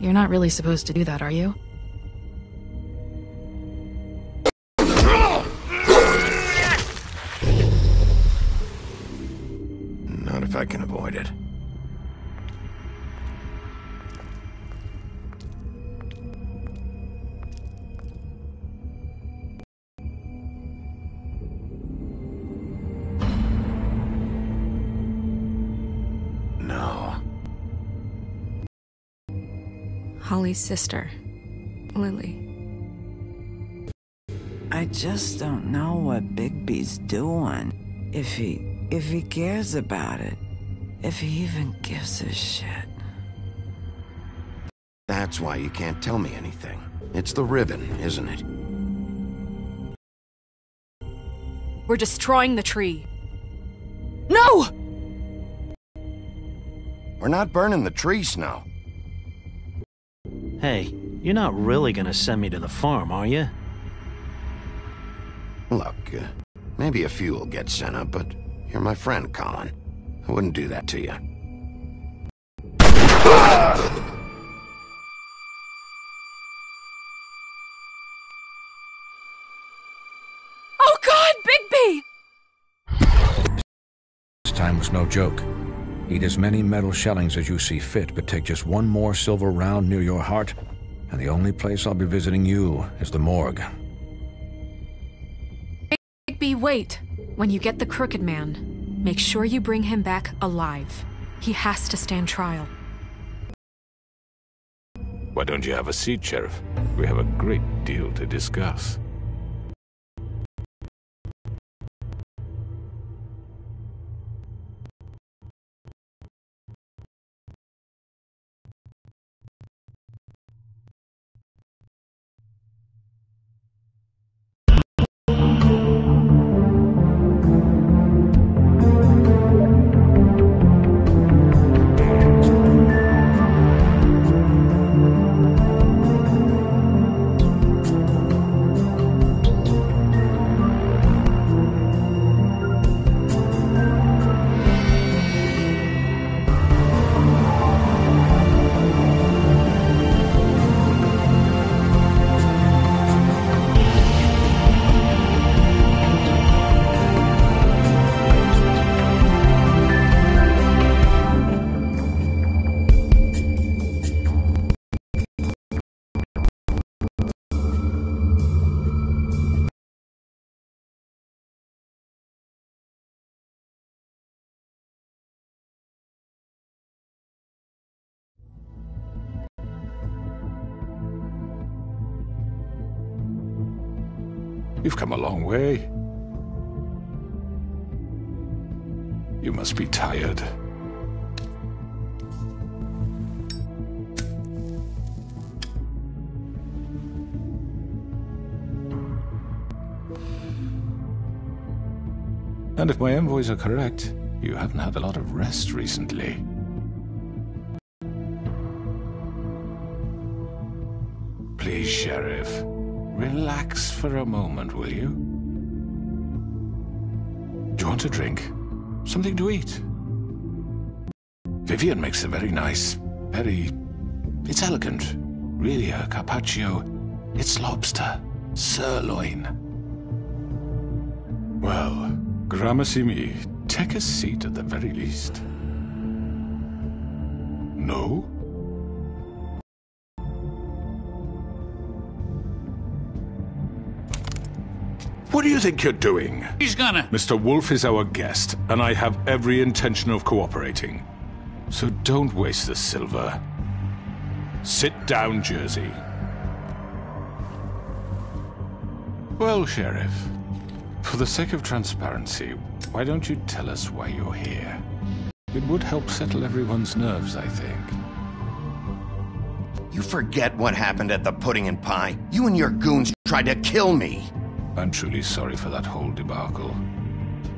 You're not really supposed to do that, are you? Not if I can avoid it. No. Holly's sister, Lily. I just don't know what Bigby's doing. If he cares about it. If he even gives a shit. That's why you can't tell me anything. It's the ribbon, isn't it? We're destroying the tree. No! We're not burning the tree, Snow. Hey, you're not really gonna send me to the farm, are you? Look, maybe a few will get sent up, but you're my friend, Colin. I wouldn't do that to you. Oh God, Bigby! This time was no joke. Eat as many metal shellings as you see fit, but take just one more silver round near your heart, and the only place I'll be visiting you is the morgue. Bigby, wait. When you get the Crooked Man, make sure you bring him back alive. He has to stand trial. Why don't you have a seat, Sheriff? We have a great deal to discuss. You've come a long way. You must be tired. And if my envoys are correct, you haven't had a lot of rest recently. Please, Sheriff. Relax for a moment, will you? Do you want a drink? Something to eat? Vivian makes a very nice, it's elegant. Really a carpaccio. It's lobster. Sirloin. Well, gramercy me. Take a seat at the very least. No? What do you think you're doing? He's gonna... Mr. Wolf is our guest, and I have every intention of cooperating. So don't waste the silver. Sit down, Jersey. Well, Sheriff, for the sake of transparency, why don't you tell us why you're here? It would help settle everyone's nerves, I think. You forget what happened at the Pudding and Pie? You and your goons tried to kill me! I'm truly sorry for that whole debacle.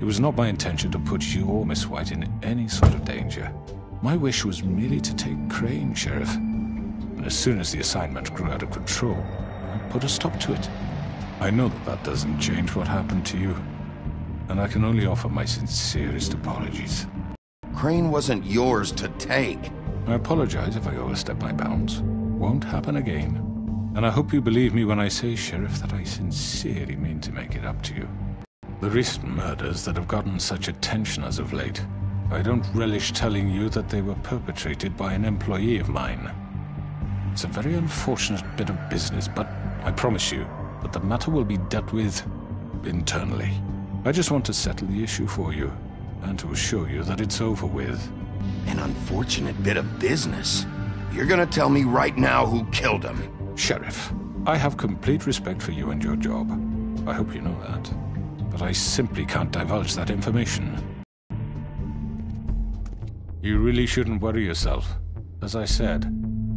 It was not my intention to put you or Miss White in any sort of danger. My wish was merely to take Crane, Sheriff. And as soon as the assignment grew out of control, I put a stop to it. I know that that doesn't change what happened to you, and I can only offer my sincerest apologies. Crane wasn't yours to take. I apologize if I overstepped my bounds. won't happen again. And I hope you believe me when I say, Sheriff, that I sincerely mean to make it up to you. The recent murders that have gotten such attention as of late, I don't relish telling you that they were perpetrated by an employee of mine. It's a very unfortunate bit of business, but I promise you that the matter will be dealt with internally. I just want to settle the issue for you, and to assure you that it's over with. An unfortunate bit of business? You're gonna tell me right now who killed him? Sheriff, I have complete respect for you and your job. I hope you know that. But I simply can't divulge that information. You really shouldn't worry yourself. As I said,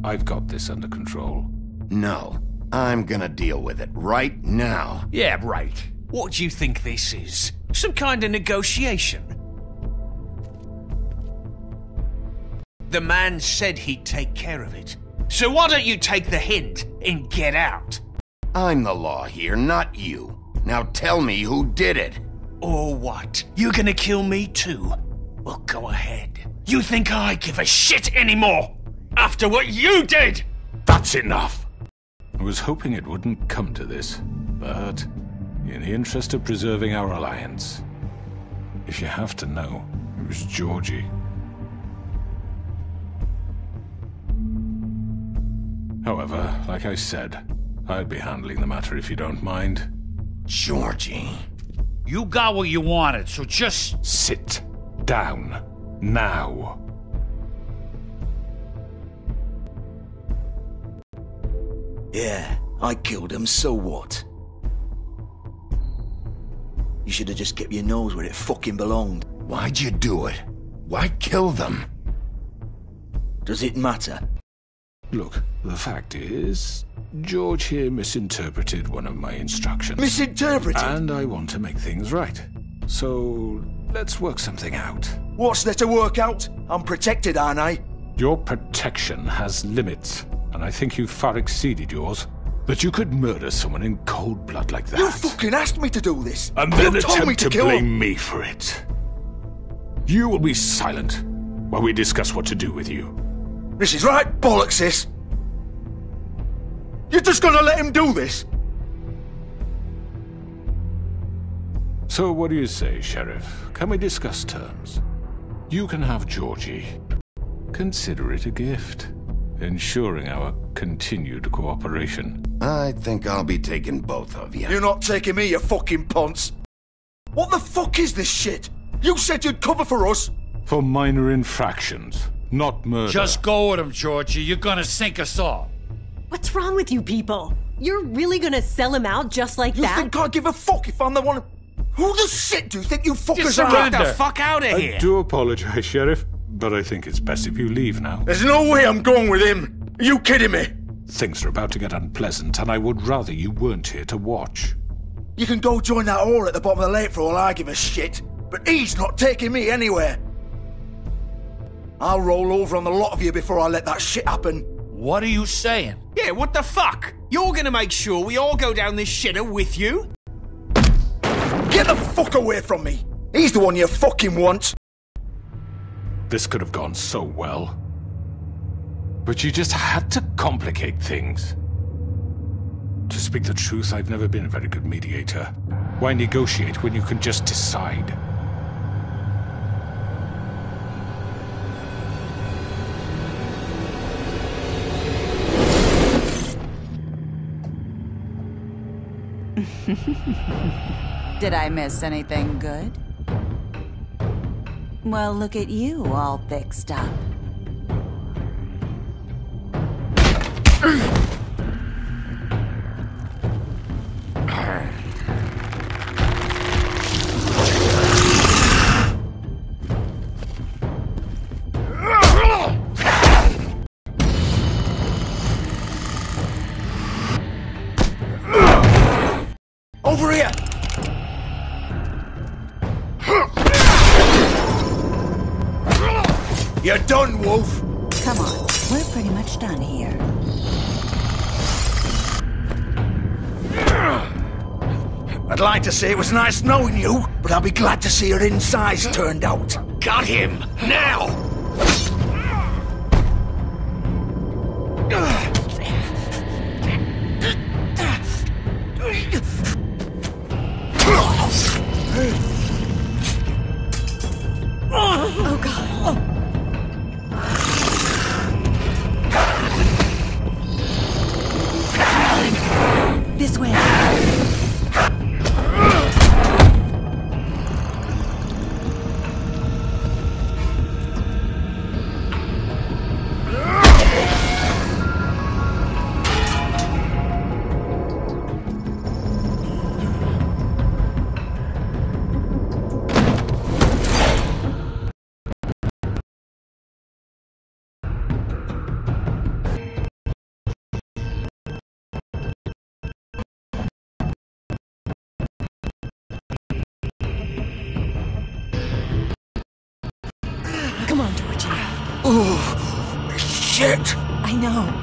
I've got this under control. No, I'm gonna deal with it right now. Yeah, right. What do you think this is? Some kind of negotiation? The man said he'd take care of it. So why don't you take the hint and get out? I'm the law here, not you. Now tell me who did it. Or what? You're gonna kill me too? Well, go ahead. You think I give a shit anymore? After what you did? That's enough! I was hoping it wouldn't come to this, but in the interest of preserving our alliance, if you have to know, it was Georgie. However, like I said, I'll be handling the matter if you don't mind. Georgie. You got what you wanted, so just... Sit down. Now. Yeah, I killed him, so what? You should have just kept your nose where it fucking belonged. Why'd you do it? Why kill them? Does it matter? Look, the fact is, George here misinterpreted one of my instructions. Misinterpreted? And I want to make things right. So, let's work something out. What's there to work out? I'm protected, aren't I? Your protection has limits, and I think you've far exceeded yours. That you could murder someone in cold blood like that. You fucking asked me to do this! And then you told me attempt to kill blame him. me for it. You will be silent while we discuss what to do with you. This is right bollocks, sis. You're just gonna let him do this? So what do you say, Sheriff? Can we discuss terms? You can have Georgie. Consider it a gift, ensuring our continued cooperation. I think I'll be taking both of you. You're not taking me, you fucking ponce. What the fuck is this shit? You said you'd cover for us. For minor infractions, not murder. Just go with him, Georgie. You're gonna sink us all. What's wrong with you people? You're really gonna sell him out just like that? You think I give a fuck if I'm the one? Who the shit do you think you fuckers are? Get the fuck out of here! I do apologize, Sheriff, but I think it's best if you leave now. There's no way I'm going with him. Are you kidding me? Things are about to get unpleasant, and I would rather you weren't here to watch. You can go join that whore at the bottom of the lake for all I give a shit, but he's not taking me anywhere. I'll roll over on the lot of you before I let that shit happen. What are you saying? Yeah, what the fuck? You're gonna make sure we all go down this shitter with you? Get the fuck away from me! He's the one you fucking want! This could have gone so well. But you just had to complicate things. To speak the truth, I've never been a very good mediator. Why negotiate when you can just decide? Did I miss anything good? Well, look at you, all fixed up. Over here! You're done, Wolf! Come on, we're pretty much done here. I'd like to say it was nice knowing you, but I'll be glad to see your insides turned out. Got him! Now! Oh, shit! I know.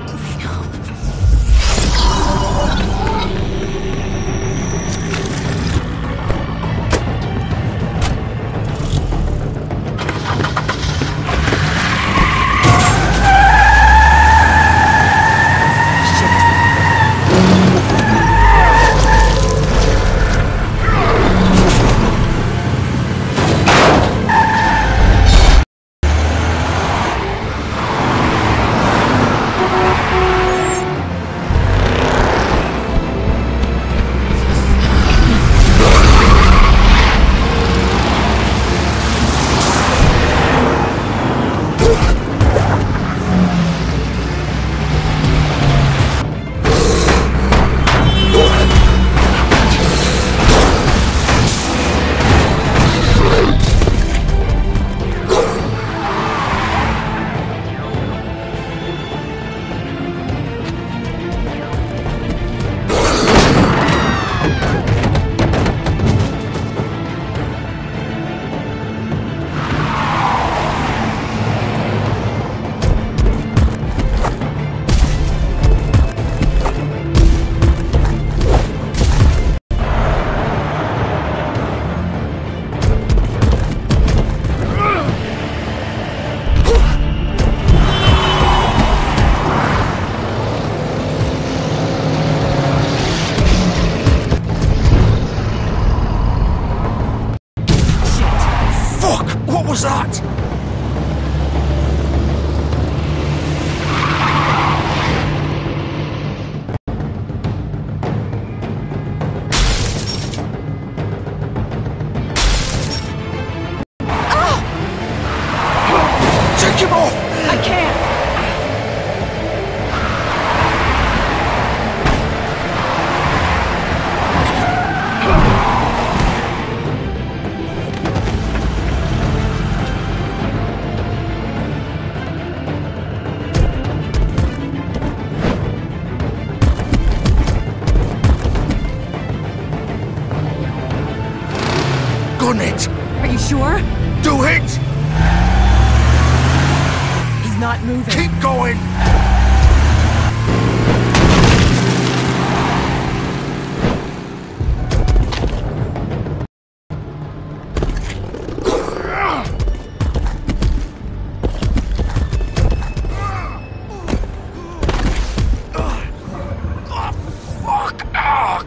What was that? Take him off! I can't! Gun it! Are you sure? Do it! He's not moving. Keep going!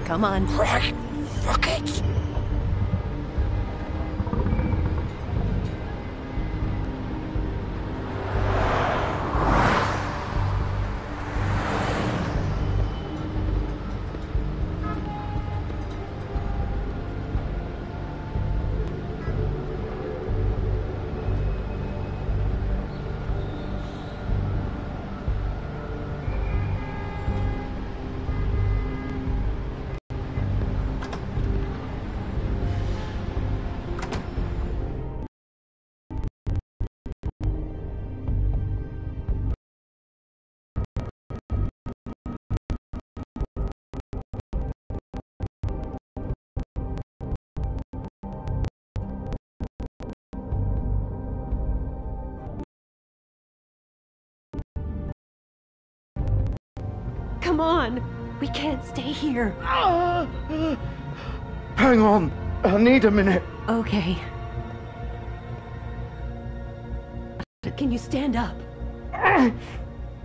Come on. Right. Fuck it. Come on. We can't stay here. Hang on. I need a minute. Okay. Can you stand up?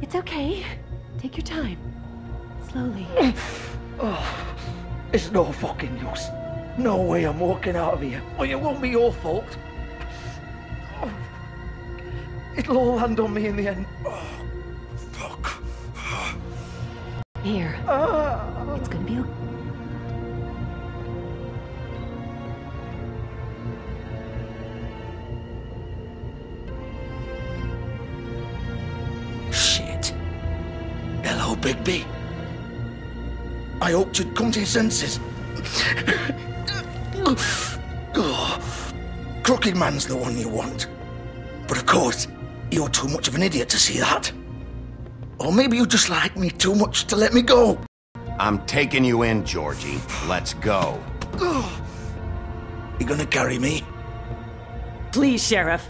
It's okay. Take your time. Slowly. It's no fucking use. No way I'm walking out of here. Well, it won't be your fault. It'll all land on me in the end. Fuck. Here. It's gonna be okay. Shit. Hello, Bigby. I hoped you'd come to your senses. Crooked Man's the one you want. But of course, you're too much of an idiot to see that. Or maybe you just like me too much to let me go. I'm taking you in, Georgie. Let's go. You gonna carry me? Please, Sheriff.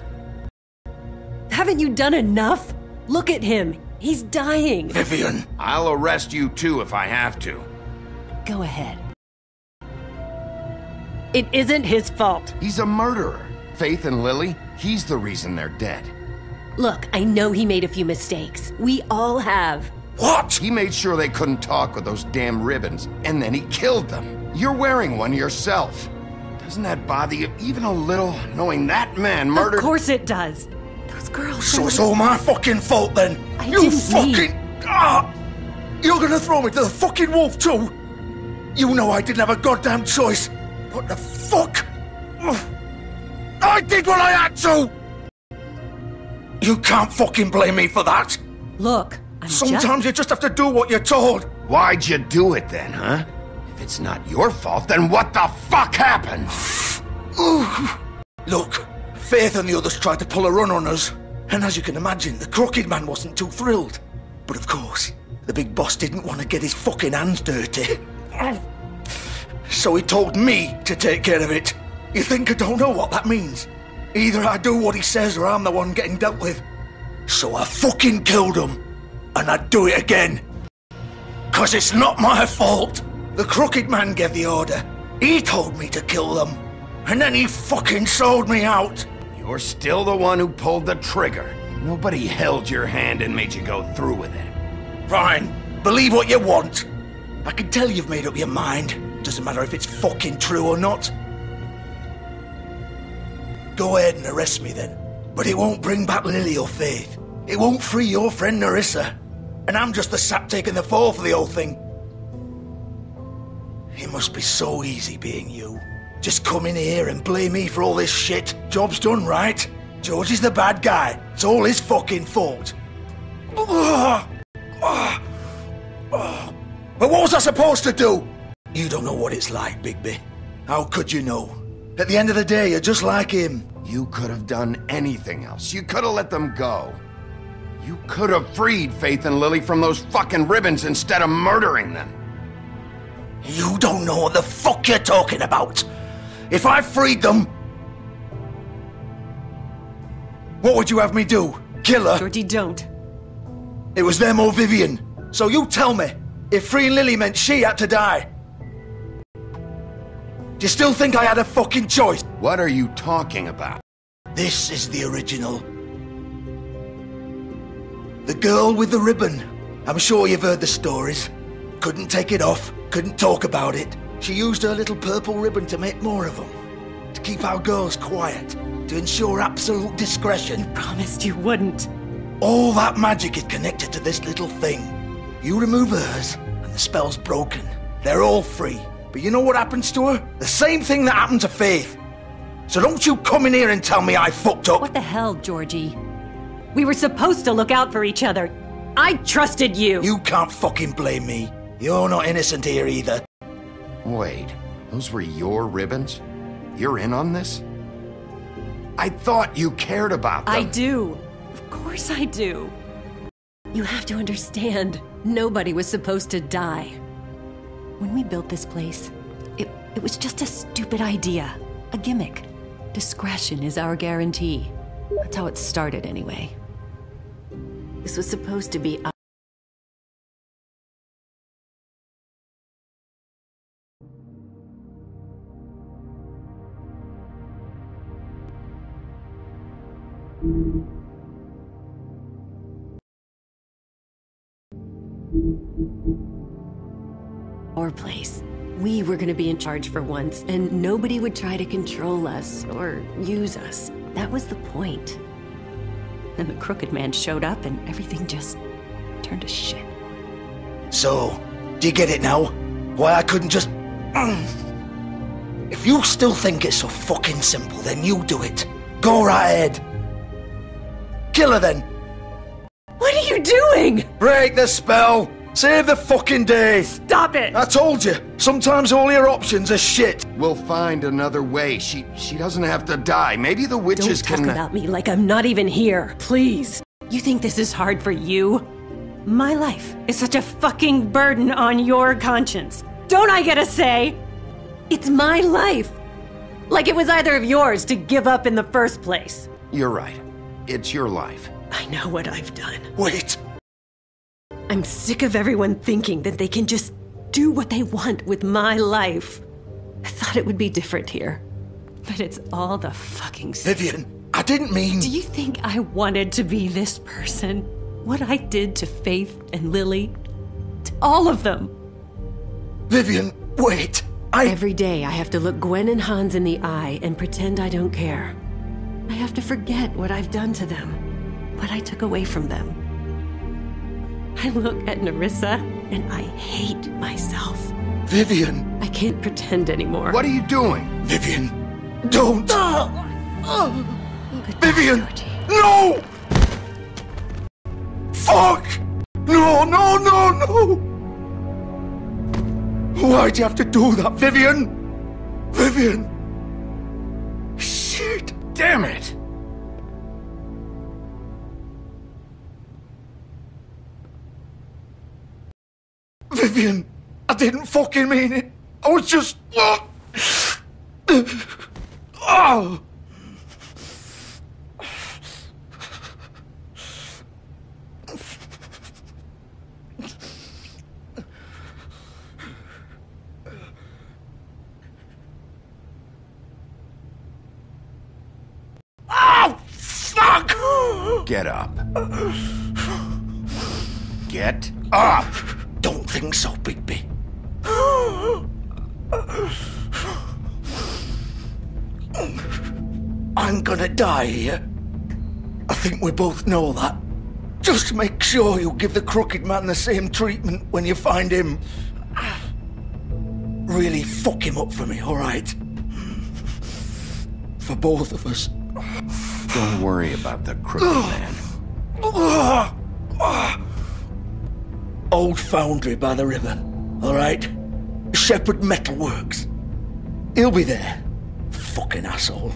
Haven't you done enough? Look at him. He's dying. Vivian. I'll arrest you too if I have to. Go ahead. It isn't his fault. He's a murderer. Faith and Lily, he's the reason they're dead. Look, I know he made a few mistakes. We all have. What? He made sure they couldn't talk with those damn ribbons, and then he killed them. You're wearing one yourself. Doesn't that bother you even a little, knowing that man murdered— Of course it does. Those girls— So it's all my fucking fault then? I You didn't fucking— mean— Ah! You're gonna throw me to the fucking wolf too? You know I didn't have a goddamn choice. What the fuck? Ugh. I did what I had to! You can't fucking blame me for that. Look, Sometimes you just have to do what you're told. Why'd you do it then, huh? If it's not your fault, then what the fuck happened? Look, Faith and the others tried to pull a run on us. And as you can imagine, the Crooked Man wasn't too thrilled. But of course, the big boss didn't want to get his fucking hands dirty. So he told me to take care of it. You think I don't know what that means? Either I do what he says or I'm the one getting dealt with. So I fucking killed him. And I'd do it again. 'Cause it's not my fault. The Crooked Man gave the order. He told me to kill them. And then he fucking sold me out. You're still the one who pulled the trigger. Nobody held your hand and made you go through with it. Fine. Believe what you want. I can tell you've made up your mind. Doesn't matter if it's fucking true or not. Go ahead and arrest me then. But it won't bring back Lily or Faith. It won't free your friend Nerissa. And I'm just the sap taking the fall for the whole thing. It must be so easy being you. Just come in here and blame me for all this shit. Job's done, right? George is the bad guy. It's all his fucking fault. But what was I supposed to do? You don't know what it's like, Bigby. How could you know? At the end of the day, you're just like him. You could have done anything else. You could have let them go. You could have freed Faith and Lily from those fucking ribbons instead of murdering them. You don't know what the fuck you're talking about. If I freed them... What would you have me do? Kill her? Georgie, don't. It was them or Vivian. So you tell me, if freeing Lily meant she had to die. Do you still think I had a fucking choice? What are you talking about? This is the original. The girl with the ribbon. I'm sure you've heard the stories. Couldn't take it off, couldn't talk about it. She used her little purple ribbon to make more of them. To keep our girls quiet. To ensure absolute discretion. You promised you wouldn't. All that magic is connected to this little thing. You remove hers, and the spell's broken. They're all free. But you know what happens to her? The same thing that happened to Faith. So don't you come in here and tell me I fucked up. What the hell, Georgie? We were supposed to look out for each other. I trusted you. You can't fucking blame me. You're not innocent here either. Wait, those were your ribbons? You're in on this? I thought you cared about them. I do. Of course I do. You have to understand, nobody was supposed to die. When we built this place, it was just a stupid idea. A gimmick. Discretion is our guarantee. That's how it started anyway. This was supposed to be our place. We were gonna be in charge for once, and nobody would try to control us or use us. That was the point. Then the Crooked Man showed up and everything just turned to shit. So, do you get it now? Why I couldn't just... If you still think it's so fucking simple, then you do it. Go right ahead. Kill her then. What are you doing? Break the spell. Save the fucking day. Stop it. I told you. Sometimes all your options are shit. We'll find another way. She doesn't have to die. Maybe the witches Don't talk about me like I'm not even here. Please. You think this is hard for you? My life is such a fucking burden on your conscience. Don't I get a say? It's my life. Like it was either of yours to give up in the first place. You're right. It's your life. I know what I've done. Wait! I'm sick of everyone thinking that they can just do what they want with my life. I thought it would be different here. But it's all the fucking same. Vivian, I didn't mean... Do you think I wanted to be this person? What I did to Faith and Lily? To all of them? Vivian, wait! Every day I have to look Gwen and Hans in the eye and pretend I don't care. I have to forget what I've done to them, what I took away from them. I look at Nerissa and I hate myself. Vivian! I can't pretend anymore. What are you doing? Vivian, don't! Vivian! No! Fuck! No, no, no, no! Why'd you have to do that, Vivian? Vivian! Shit! Damn it! Vivian, I didn't fucking mean it. I was just... Oh! Oh, fuck! Get up. Get up! Don't think so, Bigby. I'm gonna die here. I think we both know that. Just make sure you give the crooked man the same treatment when you find him. Really fuck him up for me, alright? For both of us. Don't worry about the crooked man. Old foundry by the river, alright? Shepherd Metalworks. He'll be there. Fucking asshole.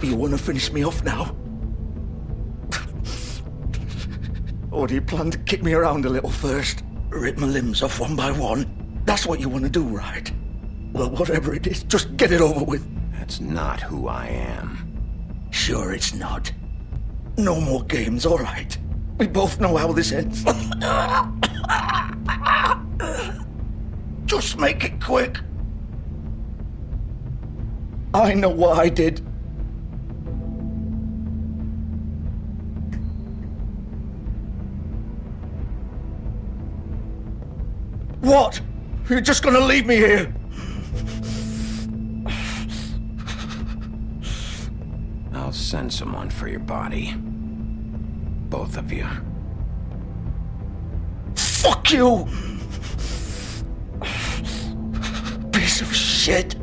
You want to finish me off now? Or do you plan to kick me around a little first? Rip my limbs off one by one? That's what you want to do, right? Well, whatever it is, just get it over with. That's not who I am. Sure it's not. No more games, all right? We both know how this ends. Just make it quick. I know what I did. What? You're just gonna leave me here? I'll send someone for your body. Both of you. Fuck you! Piece of shit.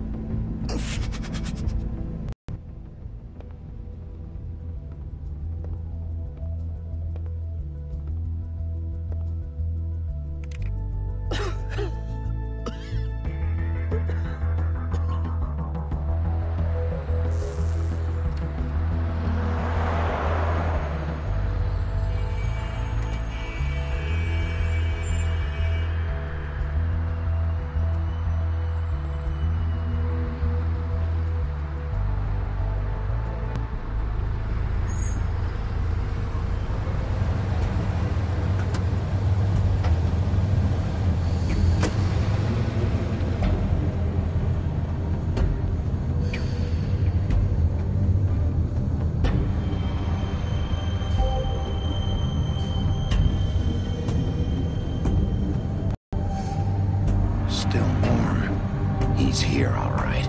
Still warm. He's here, all right.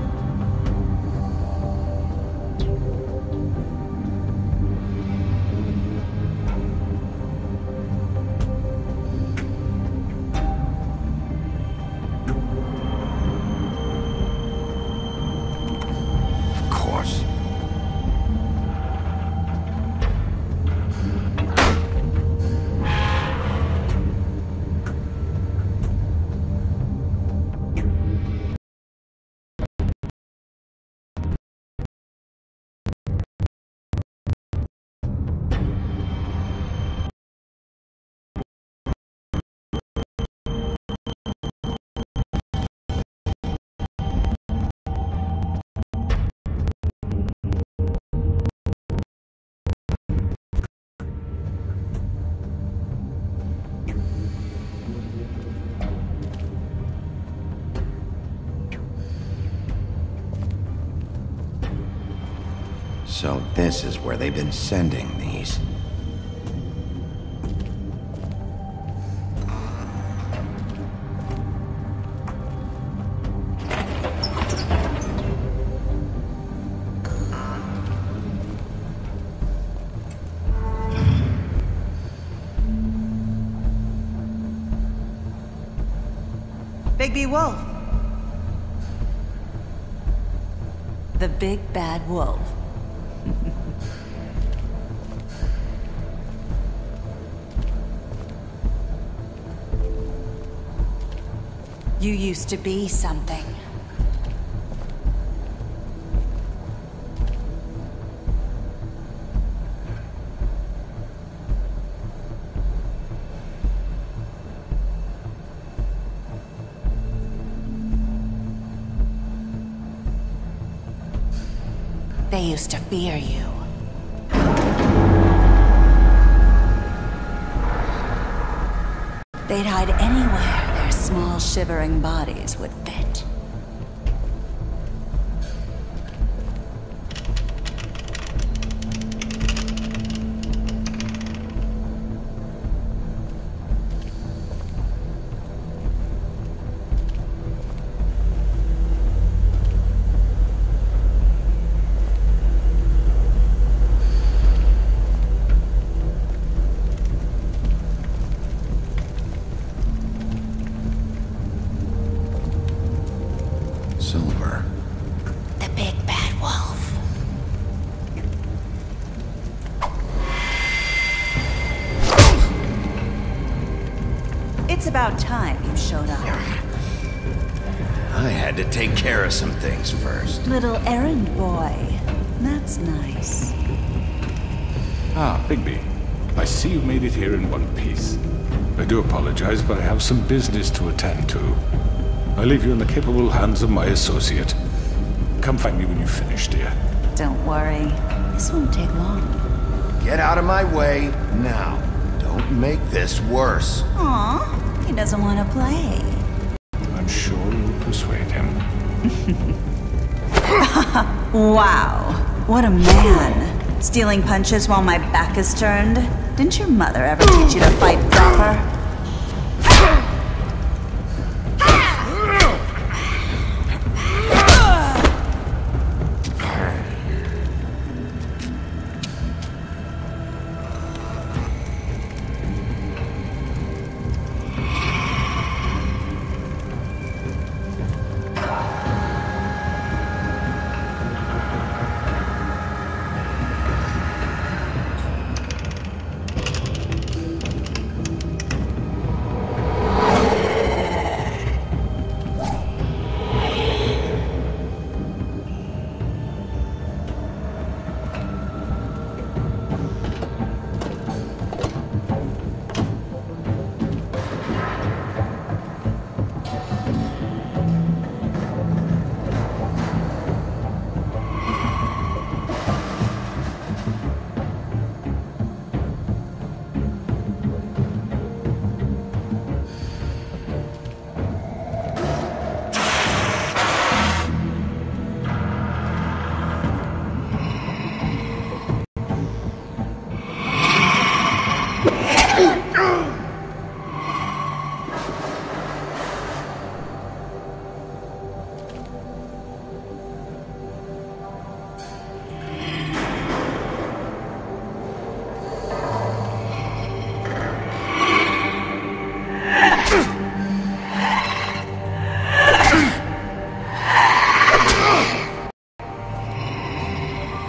Of course. So this is where they've been sending these. Bigby Wolf. The big bad wolf. You used to be something. They used to fear you. They'd hide anywhere their small, shivering bodies would fit. Silver. The big bad wolf. It's about time you showed up. I had to take care of some things first. Little errand boy. That's nice. Ah, Bigby. I see you made it here in one piece. I do apologize, but I have some business to attend to. I leave you in the capable hands of my associate. Come find me when you finish, dear. Don't worry. This won't take long. Get out of my way now. Don't make this worse. Aw, he doesn't want to play. I'm sure you'll persuade him. Wow, what a man. Stealing punches while my back is turned. Didn't your mother ever teach you to fight proper?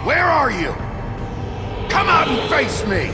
Where are you? Come out and face me!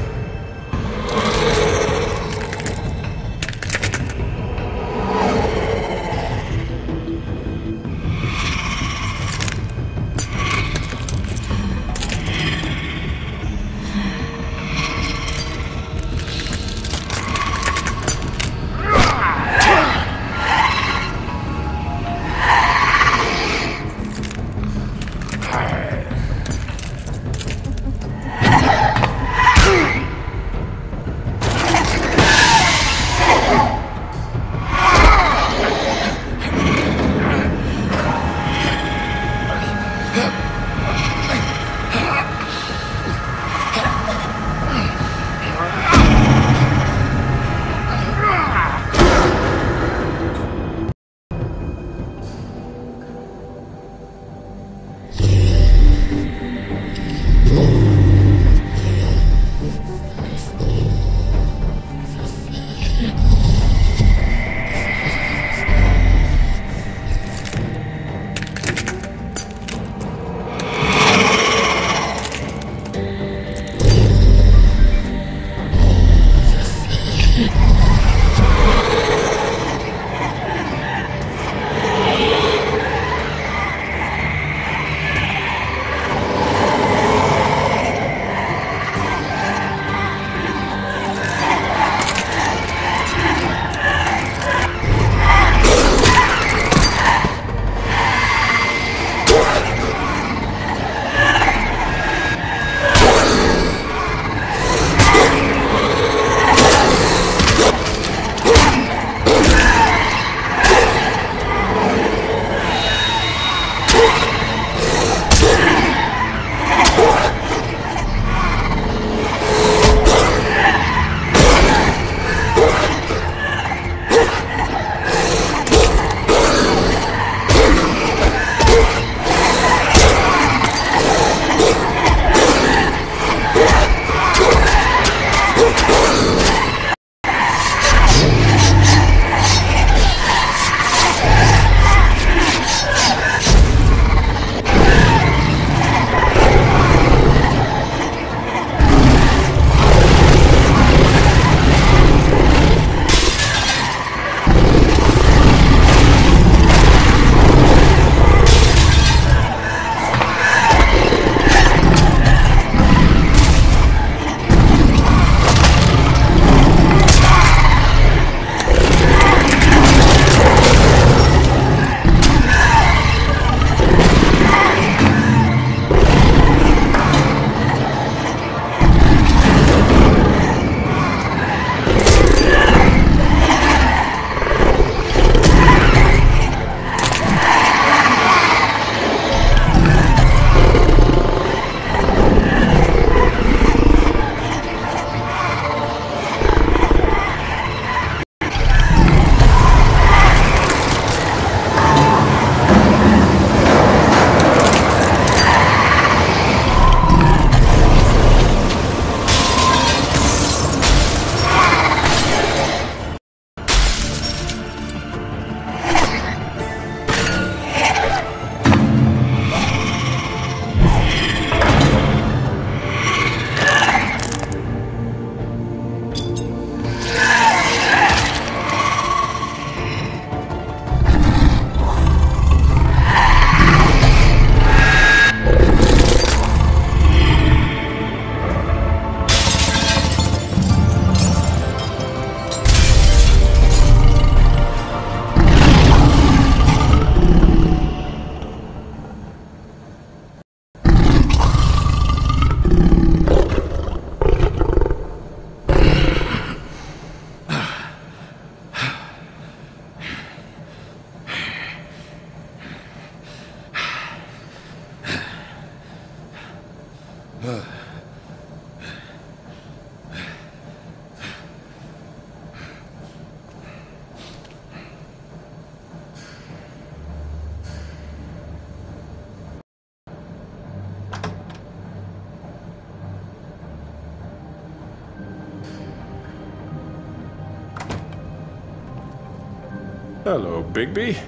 Hello, Bigby.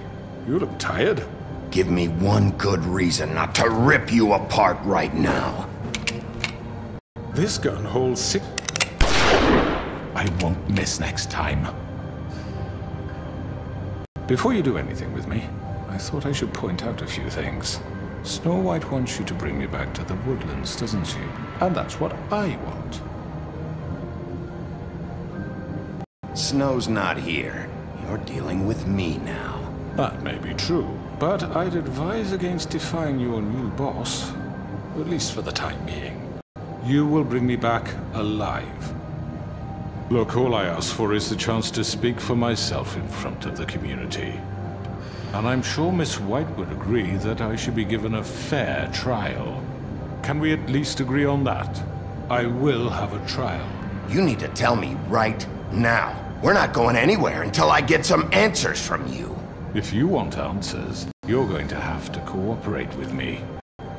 You look tired. Give me one good reason not to rip you apart right now. This gun holds 6... I won't miss next time. Before you do anything with me, I thought I should point out a few things. Snow White wants you to bring me back to the woodlands, doesn't she? And that's what I want. Snow's not here. You're dealing with me now. That may be true, but I'd advise against defying your new boss, at least for the time being. You will bring me back alive. Look, all I ask for is the chance to speak for myself in front of the community. And I'm sure Miss White would agree that I should be given a fair trial. Can we at least agree on that? I will have a trial. You need to tell me right now. We're not going anywhere until I get some answers from you. If you want answers, you're going to have to cooperate with me.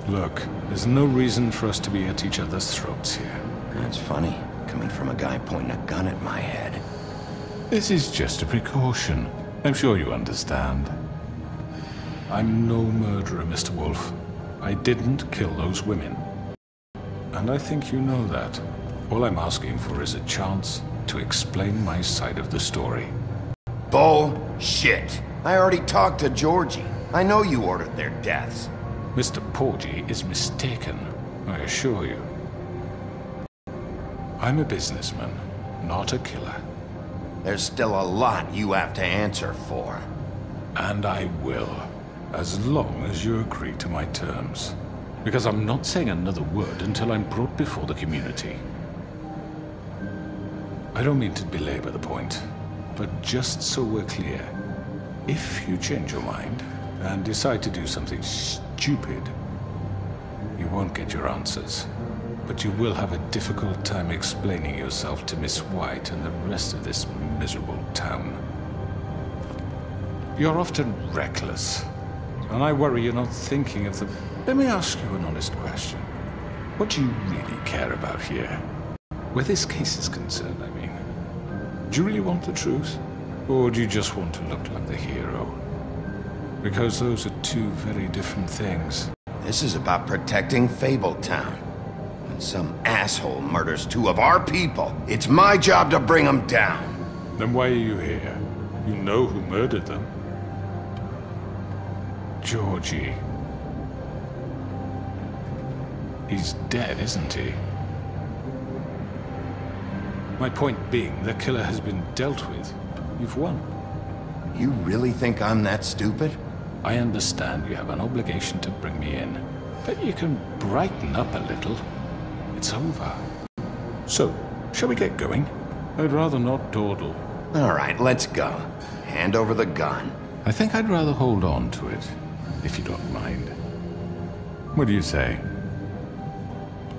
Look, there's no reason for us to be at each other's throats here. That's funny, coming from a guy pointing a gun at my head. This is just a precaution. I'm sure you understand. I'm no murderer, Mr. Wolf. I didn't kill those women. And I think you know that. All I'm asking for is a chance to explain my side of the story. Bullshit. I already talked to Georgie. I know you ordered their deaths. Mr. Porgy is mistaken, I assure you. I'm a businessman, not a killer. There's still a lot you have to answer for. And I will, as long as you agree to my terms. Because I'm not saying another word until I'm brought before the community. I don't mean to belabor the point, but just so we're clear, if you change your mind and decide to do something stupid, you won't get your answers. But you will have a difficult time explaining yourself to Miss White and the rest of this miserable town. You're often reckless, and I worry you're not thinking of the... Let me ask you an honest question. What do you really care about here? Where this case is concerned, I mean. Do you really want the truth? Or do you just want to look like the hero? Because those are two very different things. This is about protecting Fabletown. When some asshole murders two of our people, it's my job to bring them down. Then why are you here? You know who murdered them. Georgie. He's dead, isn't he? My point being, the killer has been dealt with. You've won. You really think I'm that stupid? I understand you have an obligation to bring me in, but you can brighten up a little. It's over. So, shall we get going? I'd rather not dawdle. All right, let's go. Hand over the gun. I think I'd rather hold on to it, if you don't mind. What do you say?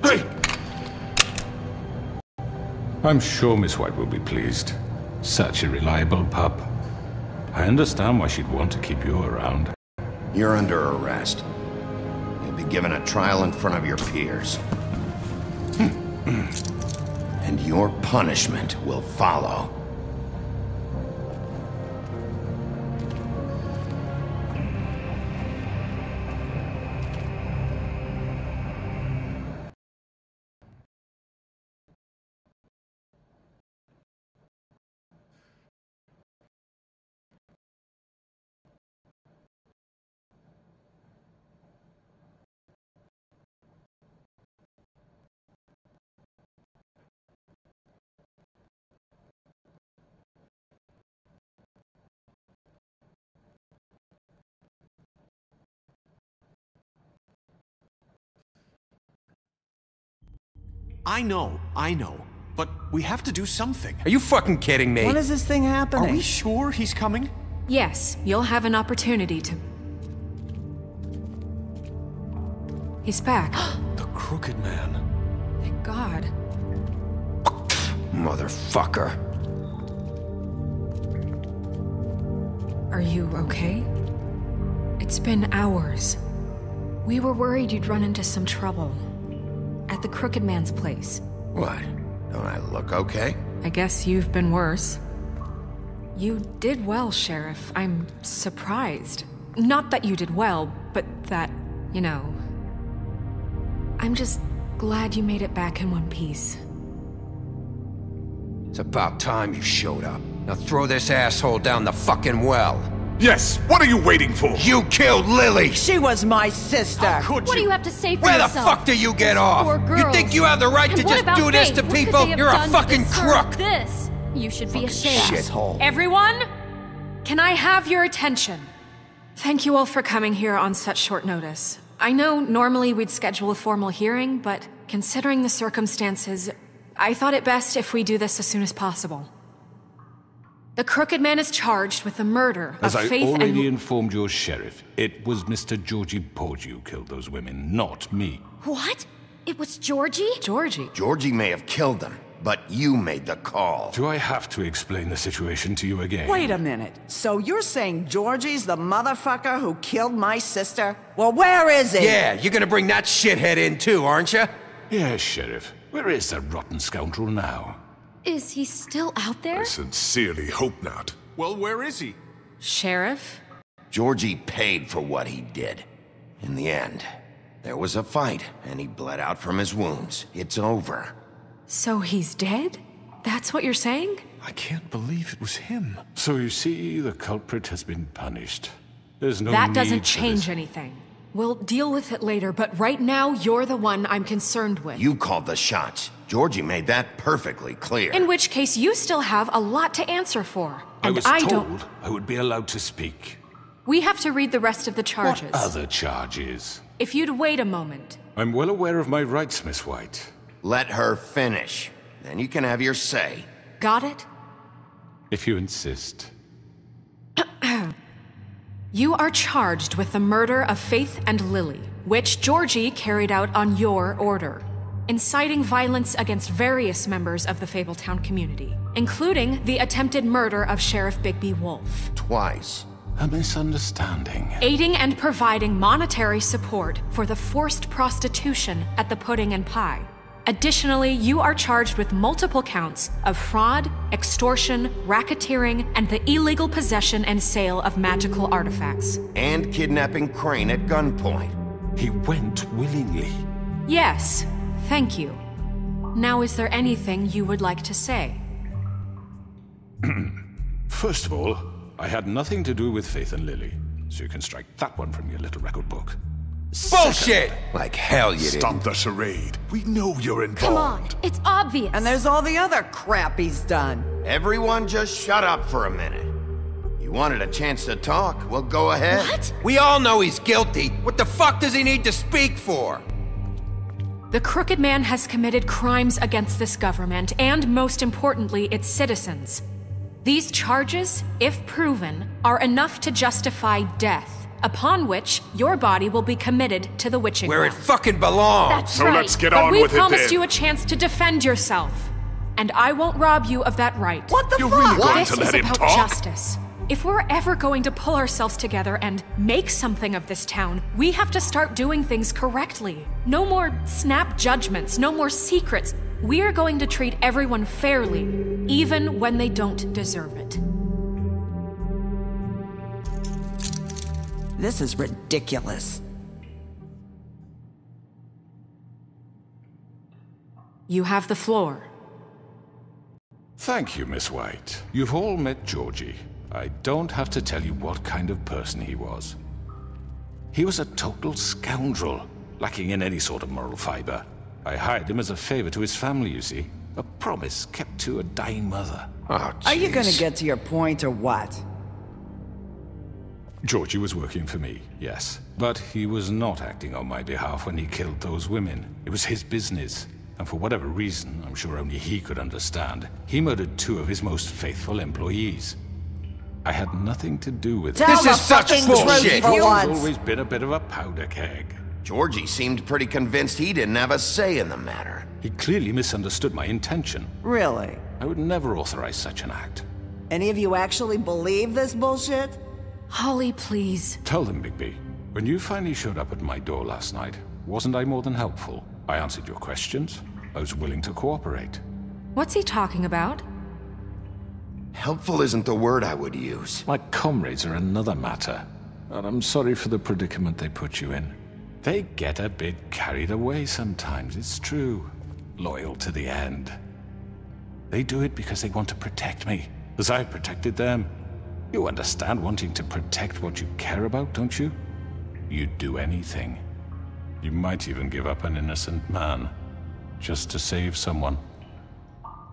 Hey! I'm sure Miss White will be pleased. Such a reliable pup. I understand why she'd want to keep you around. You're under arrest. You'll be given a trial in front of your peers. And your punishment will follow. I know. But we have to do something. Are you fucking kidding me? When is this thing happening? Are we sure he's coming? Yes, you'll have an opportunity to... He's back. The Crooked Man. Thank God. Motherfucker. Are you okay? It's been hours. We were worried you'd run into some trouble. At the Crooked Man's place. What? Don't I look okay? I guess you've been worse. You did well, Sheriff. I'm surprised. Not that you did well, but that, you know... I'm just glad you made it back in one piece. It's about time you showed up. Now throw this asshole down the fucking well. Yes, what are you waiting for? You killed Lily! She was my sister! How could you? What do you have to say for Where yourself? the fuck do you get off? You think you have the right to just do this to people? You're a fucking crook! This? You should be ashamed. Shithole. Everyone, can I have your attention? Thank you all for coming here on such short notice. I know normally we'd schedule a formal hearing, but considering the circumstances, I thought it best if we do this as soon as possible. The Crooked Man is charged with the murder of Faith and... As I already informed your sheriff, it was Mr. Georgie Porgy who killed those women, not me. What? It was Georgie? Georgie? Georgie may have killed them, but you made the call. Do I have to explain the situation to you again? Wait a minute. So you're saying Georgie's the motherfucker who killed my sister? Well, where is he? Yeah, you're gonna bring that shithead in too, aren't you? Yes, Sheriff. Where is that rotten scoundrel now? Is he still out there? I sincerely hope not. Well, where is he? Sheriff? Georgie paid for what he did. In the end, there was a fight, and he bled out from his wounds. It's over. So he's dead? That's what you're saying? I can't believe it was him. So you see, the culprit has been punished. There's no That need doesn't for change this. anything. We'll deal with it later, but right now, you're the one I'm concerned with. You called the shots. Georgie made that perfectly clear. In which case, you still have a lot to answer for. I And was told I would be allowed to speak. We have to read the rest of the charges. What other charges? If you'd wait a moment. I'm well aware of my rights, Miss White. Let her finish. Then you can have your say. Got it? If you insist. You are charged with the murder of Faith and Lily, which Georgie carried out on your order, inciting violence against various members of the Fabletown community, including the attempted murder of Sheriff Bigby Wolf. Twice. A misunderstanding. Aiding and providing monetary support for the forced prostitution at the Pudding and Pie. Additionally, you are charged with multiple counts of fraud, extortion, racketeering, and the illegal possession and sale of magical artifacts. And kidnapping Crane at gunpoint. He went willingly. Yes, thank you. Now, is there anything you would like to say? First of all, I had nothing to do with Faith and Lily, so you can strike that one from your little record book. Bullshit! Like hell you didn't. Stop the charade. We know you're involved. Come on, it's obvious. And there's all the other crap he's done. Everyone just shut up for a minute. You wanted a chance to talk, well go ahead. What? We all know he's guilty. What the fuck does he need to speak for? The Crooked Man has committed crimes against this government and, most importantly, its citizens. These charges, if proven, are enough to justify death, upon which your body will be committed to the witching Where it well. fucking belongs. That's So right. let's get But on we with it promised then. you a chance to defend yourself, and I won't rob you of that right. What the You're fuck? really going This to is let him about talk? justice. If we're ever going to pull ourselves together and make something of this town, we have to start doing things correctly. No more snap judgments, no more secrets. We're going to treat everyone fairly, even when they don't deserve it. This is ridiculous. You have the floor. Thank you, Miss White. You've all met Georgie. I don't have to tell you what kind of person he was. He was a total scoundrel, lacking in any sort of moral fiber. I hired him as a favor to his family, you see. A promise kept to a dying mother. Oh, Are you jeez. gonna get to your point or what? Georgie was working for me, yes. But he was not acting on my behalf when he killed those women. It was his business. And for whatever reason, I'm sure only he could understand, he murdered 2 of his most faithful employees. I had nothing to do with it. Tell This the is such fucking bullshit. truth for He's once. always been a bit of a powder keg. Georgie seemed pretty convinced he didn't have a say in the matter. He clearly misunderstood my intention. Really? I would never authorize such an act. Any of you actually believe this bullshit? Holly, please. Tell them, Bigby. When you finally showed up at my door last night, wasn't I more than helpful? I answered your questions. I was willing to cooperate. What's he talking about? Helpful isn't the word I would use. My comrades are another matter. And I'm sorry for the predicament they put you in. They get a bit carried away sometimes, it's true. Loyal to the end. They do it because they want to protect me, as I've protected them. You understand wanting to protect what you care about, don't you? You'd do anything. You might even give up an innocent man, just to save someone.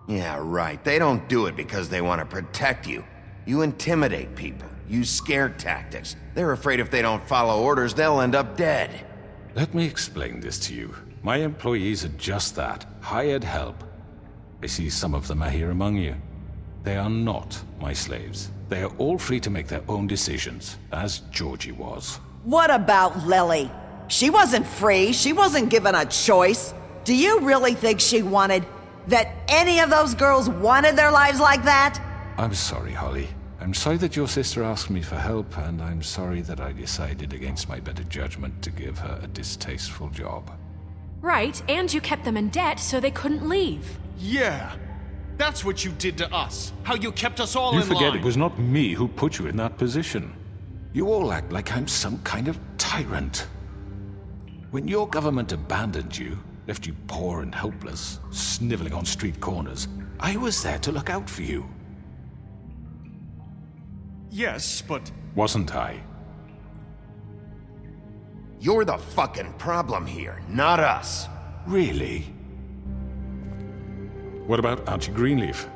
Yeah, right. They don't do it because they want to protect you. You intimidate people, use scare tactics. They're afraid if they don't follow orders, they'll end up dead. Let me explain this to you. My employees are just that, hired help. I see some of them are here among you. They are not my slaves. They are all free to make their own decisions, as Georgie was. What about Lily? She wasn't free, she wasn't given a choice. Do you really think she wanted... that any of those girls wanted their lives like that? I'm sorry, Holly. I'm sorry that your sister asked me for help, and I'm sorry that I decided against my better judgment to give her a distasteful job. Right, and you kept them in debt so they couldn't leave. Yeah, that's what you did to us. How you kept us all in line. You forget it was not me who put you in that position. You all act like I'm some kind of tyrant. When your government abandoned you, left you poor and helpless, sniveling on street corners, I was there to look out for you. Yes, but... Wasn't I? You're the fucking problem here, not us. Really? What about Auntie Greenleaf?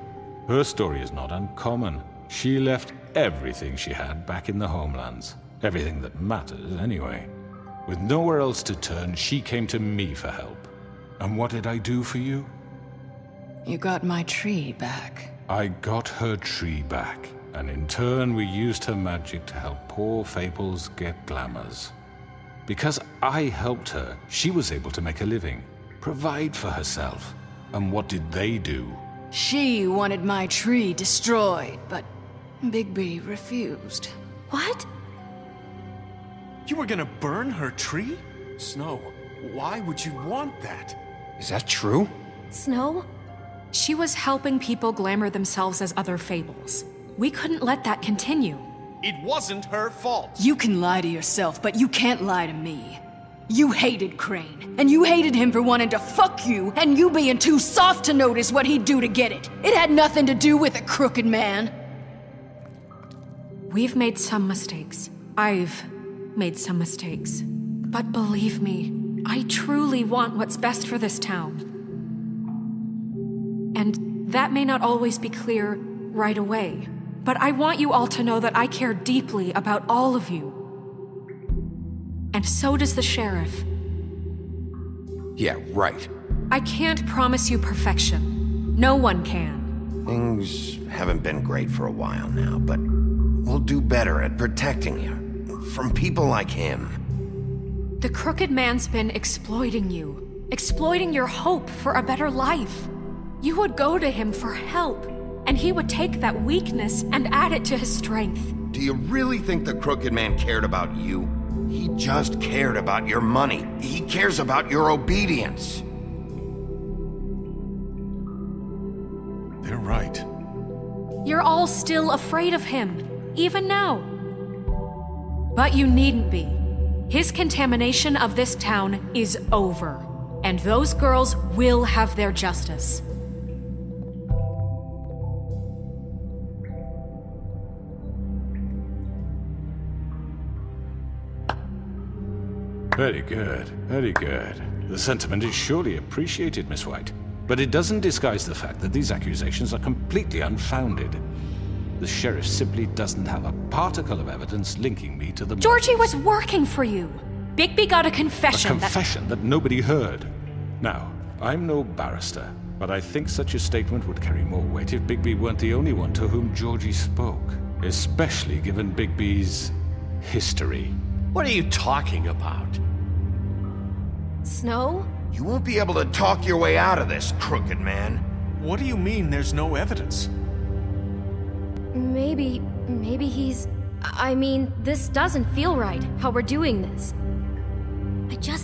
Her story is not uncommon. She left everything she had back in the homelands. Everything that matters, anyway. With nowhere else to turn, she came to me for help. And what did I do for you? You got my tree back. I got her tree back, and in turn we used her magic to help poor Fables get glamours. Because I helped her, she was able to make a living, provide for herself. And what did they do? She wanted my tree destroyed, but Bigby refused. What? You were gonna burn her tree? Snow, why would you want that? Is that true? Snow? She was helping people glamour themselves as other Fables. We couldn't let that continue. It wasn't her fault. You can lie to yourself, but you can't lie to me. You hated Crane, and you hated him for wanting to fuck you, and you being too soft to notice what he'd do to get it. It had nothing to do with a crooked man. We've made some mistakes. I've made some mistakes. But believe me, I truly want what's best for this town. And that may not always be clear right away, but I want you all to know that I care deeply about all of you. And so does the sheriff. Yeah, right. I can't promise you perfection. No one can. Things haven't been great for a while now, but we'll do better at protecting you. From people like him. The crooked man's been exploiting you. Exploiting your hope for a better life. You would go to him for help, and he would take that weakness and add it to his strength. Do you really think the crooked man cared about you? He just cared about your money. He cares about your obedience. They're right. You're all still afraid of him, even now. But you needn't be. His contamination of this town is over, and those girls will have their justice. Very good, very good. The sentiment is surely appreciated, Miss White. But it doesn't disguise the fact that these accusations are completely unfounded. The sheriff simply doesn't have a particle of evidence linking me to the... Georgie was working for you. Bigby got a confession. A confession that nobody heard. Now, I'm no barrister, but I think such a statement would carry more weight if Bigby weren't the only one to whom Georgie spoke. Especially given Bigby's history. What are you talking about? Snow? You won't be able to talk your way out of this, crooked man. What do you mean there's no evidence? Maybe he's... I mean, this doesn't feel right, how we're doing this.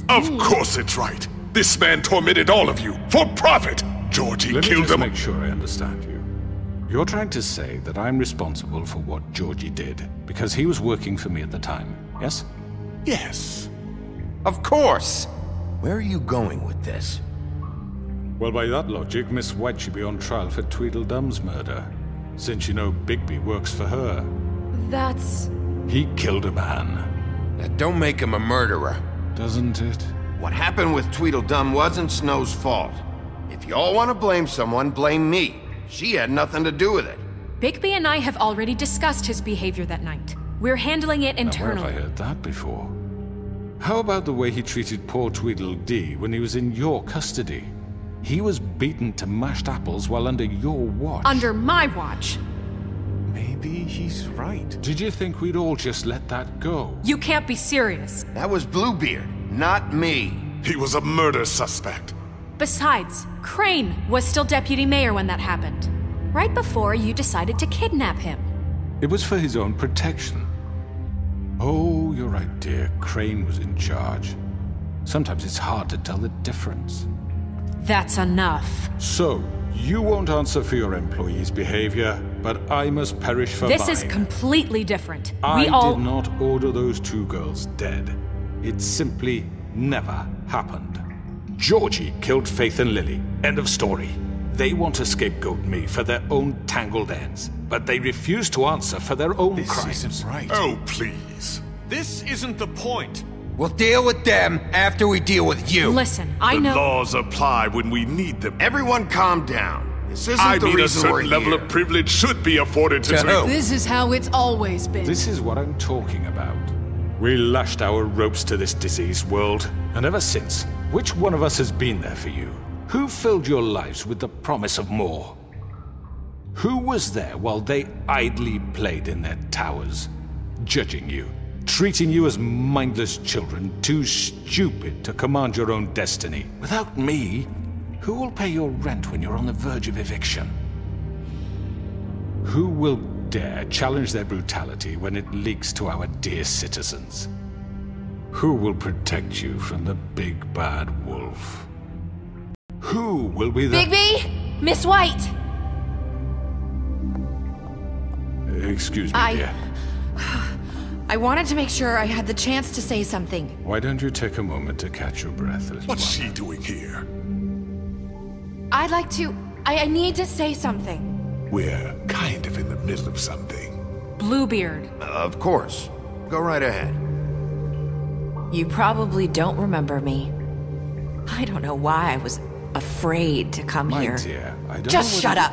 Of course it's right. This man tormented all of you, for profit. Georgie killed them. Let me just make sure I understand you. You're trying to say that I'm responsible for what Georgie did, because he was working for me at the time, yes? Yes. Of course! Where are you going with this? Well, by that logic, Miss White should be on trial for Tweedledum's murder, since you know Bigby works for her. That's... He killed a man. That don't make him a murderer. Doesn't it? What happened with Tweedledum wasn't Snow's fault. If y'all want to blame someone, blame me. She had nothing to do with it. Bigby and I have already discussed his behavior that night. We're handling it internally. Now, where have I heard that before? How about the way he treated poor Tweedledee when he was in your custody? He was beaten to mashed apples while under your watch. Under my watch? Maybe he's right. Did you think we'd all just let that go? You can't be serious. That was Bluebeard, not me. He was a murder suspect. Besides, Crane was still deputy mayor when that happened. Right before you decided to kidnap him. It was for his own protection. Oh, you're right, dear. Crane was in charge. Sometimes it's hard to tell the difference. That's enough. So, you won't answer for your employees' behavior, but I must perish for This mine. is completely different. I We all... did not order those two girls dead. It simply never happened. Georgie killed Faith and Lily. End of story. They want to scapegoat me for their own tangled ends, but they refuse to answer for their own crimes. This isn't right. Oh, please. This isn't the point. We'll deal with them after we deal with you. Listen, I know... The laws apply when we need them. Everyone calm down. This isn't I the mean, a reason we're certain level here. of privilege should be afforded to who? This is how it's always been. This is what I'm talking about. We lashed our ropes to this diseased world, and ever since, which one of us has been there for you? Who filled your lives with the promise of more? Who was there while they idly played in their towers, judging you, treating you as mindless children, too stupid to command your own destiny? Without me, who will pay your rent when you're on the verge of eviction? Who will dare challenge their brutality when it leaks to our dear citizens? Who will protect you from the big bad wolf? Who will be the... Bigby! Miss White! Excuse me, dear. I wanted to make sure I had the chance to say something. Why don't you take a moment to catch your breath, little What's one? she doing here? I'd like to... I need to say something. We're kind of in the middle of something. Bluebeard. Of course. Go right ahead. You probably don't remember me. I don't know why I was afraid to come My here. dear, I don't Just know shut up.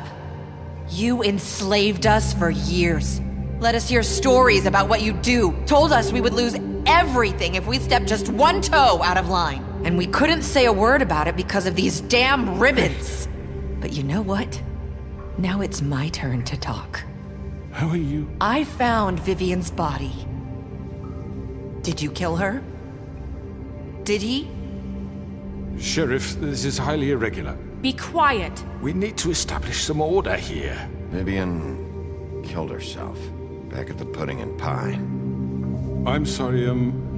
You enslaved us for years. Let us hear stories about what you do. Told us we would lose everything if we stepped just one toe out of line. And we couldn't say a word about it because of these damn ribbons. But you know what? Now it's my turn to talk. How are you? I found Vivian's body. Did you kill her? Did he? Sheriff, this is highly irregular. Be quiet. We need to establish some order here. Vivian killed herself back at the Pudding and Pie. I'm sorry,